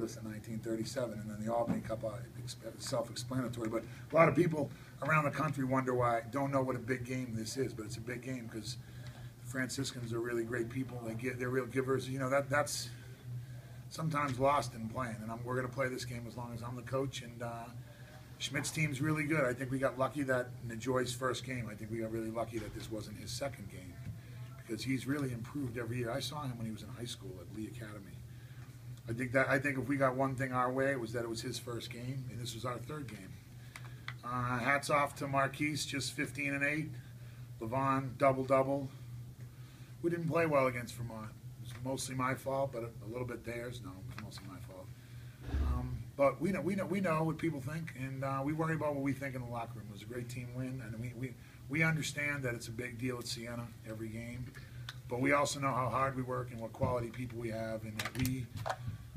this in 1937, and then the Albany Cup, self-explanatory. But a lot of people around the country don't know what a big game this is, but it's a big game because the Franciscans are really great people. They're real givers. You know, that's sometimes lost in playing, and we're going to play this game as long as I'm the coach. And Schmidt's team's really good. I think we got lucky that in NaJoy's first game, I think we got really lucky that this wasn't his second game because he's really improved every year. I saw him when he was in high school at Lee Academy. I think if we got one thing our way, it was that it was his first game, and this was our third game. Hats off to Marquise, just 15 and 8. Levon, double-double. We didn't play well against Vermont. It was mostly my fault, but a little bit theirs. No, it was mostly my fault. But we know what people think, and we worry about what we think in the locker room. It was a great team win, and we understand that it's a big deal at Siena every game. But we also know how hard we work and what quality people we have, and that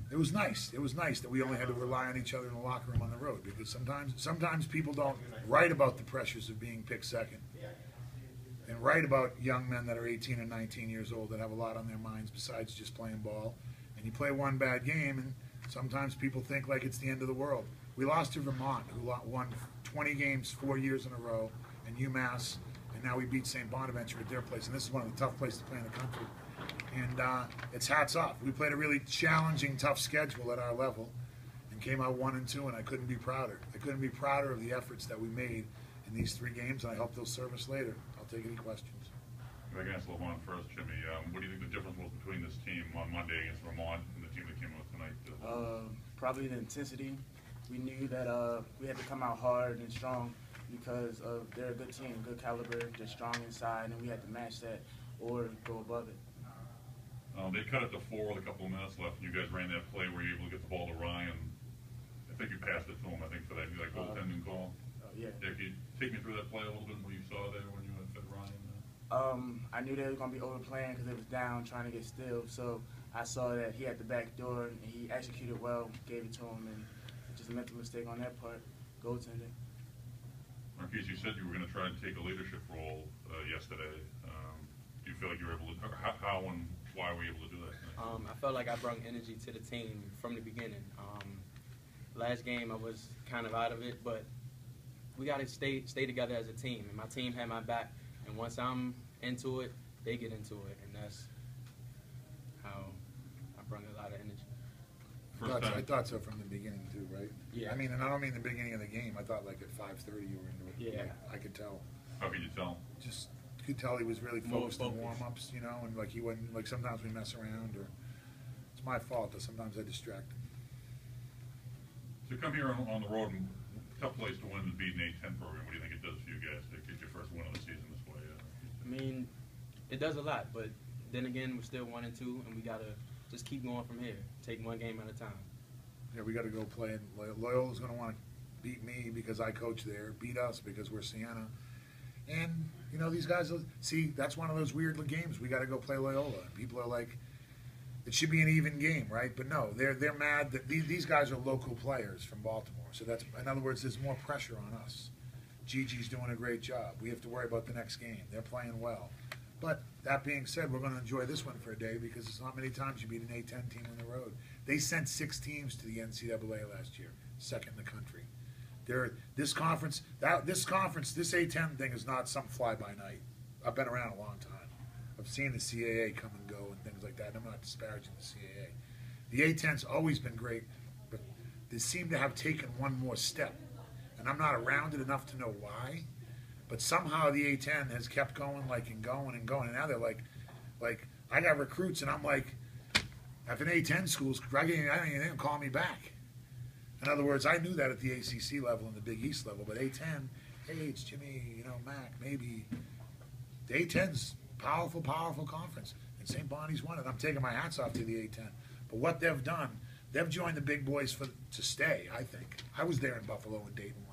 it was nice. It was nice that we only had to rely on each other in the locker room on the road, because sometimes people don't write about the pressures of being picked second and write about young men that are 18 and 19 years old that have a lot on their minds besides just playing ball. And you play one bad game, and sometimes people think like it's the end of the world. We lost to Vermont, who won 20 games 4 years in a row, and UMass, and now we beat St. Bonaventure at their place. And this is one of the tough places to play in the country. And it's hats off. We played a really challenging, tough schedule at our level and came out 1-2, and I couldn't be prouder. I couldn't be prouder of the efforts that we made in these 3 games, and I hope they'll serve us later. I'll take any questions. If I can ask Levon first, Jimmy, what do you think the difference was between this team on Monday against Vermont and the team that came out tonight? Probably the intensity. We knew that we had to come out hard and strong because they're a good team, good caliber, they're strong inside, and we had to match that or go above it. They cut it to 4 with a couple of minutes left, and you guys ran that play where you were able to get the ball to Ryan. I think you passed it to him, I think, for that goaltending call. Yeah. Can you take me through that play a little bit, what you saw there when you fed Ryan? I knew they were going to be overplaying because it was down, trying to get still. So I saw that he had the back door, and he executed well, gave it to him, and just a mental mistake on that part, goaltending. Marquise, you said you were going to try and take a leadership role yesterday. Do you feel like you were able to, how and why were you able to do that? I felt like I brought energy to the team from the beginning. Last game I was kind of out of it, but we got to stay together as a team. And my team had my back, and once I'm into it, they get into it, and that's how I brought a lot of energy. I thought so from the beginning too, right? Yeah. I mean, and I don't mean the beginning of the game. I thought like at 5:30 you were into it. Yeah. Like, I could tell. How could you tell? Just could tell he was really focused on warm-ups, you know, and like he wasn't, like sometimes we mess around, or it's my fault that sometimes I distract him. So come here on the road, and tough place to win and beat an A-10 program. What do you think it does for you guys to get your first win of the season this way? I mean, it does a lot, but then again, we're still 1-2, and we got to just keep going from here. Take one game at a time. Yeah, we got to go play. And Loyola's going to want to beat me because I coach there, beat us because we're Siena. And, you know, these guys, see, that's one of those weird games. We got to go play Loyola. People are like, it should be an even game, right? But no, they're mad that these guys are local players from Baltimore. So that's, in other words, there's more pressure on us. Gigi's doing a great job. We have to worry about the next game. They're playing well. But that being said, we're going to enjoy this one for a day because it's not many times you beat an A-10 team on the road. They sent 6 teams to the NCAA last year, second in the country. This conference, this A-10 thing is not some fly-by-night. I've been around a long time. I've seen the CAA come and go and things like that, and I'm not disparaging the CAA. The A-10's always been great, but they seem to have taken one more step. And I'm not around it enough to know why, but somehow the A-10 has kept going, and going and going, and now they're like I got recruits, and I'm like, at an A-10 schools, they didn't call me back. In other words, I knew that at the ACC level and the Big East level, but A-10, hey, it's Jimmy, you know, Mac, maybe. The A-10's powerful conference, and St. Bonnie's won it. I'm taking my hats off to the A-10. But what they've done, they've joined the big boys to stay, I think. I was there in Buffalo and Dayton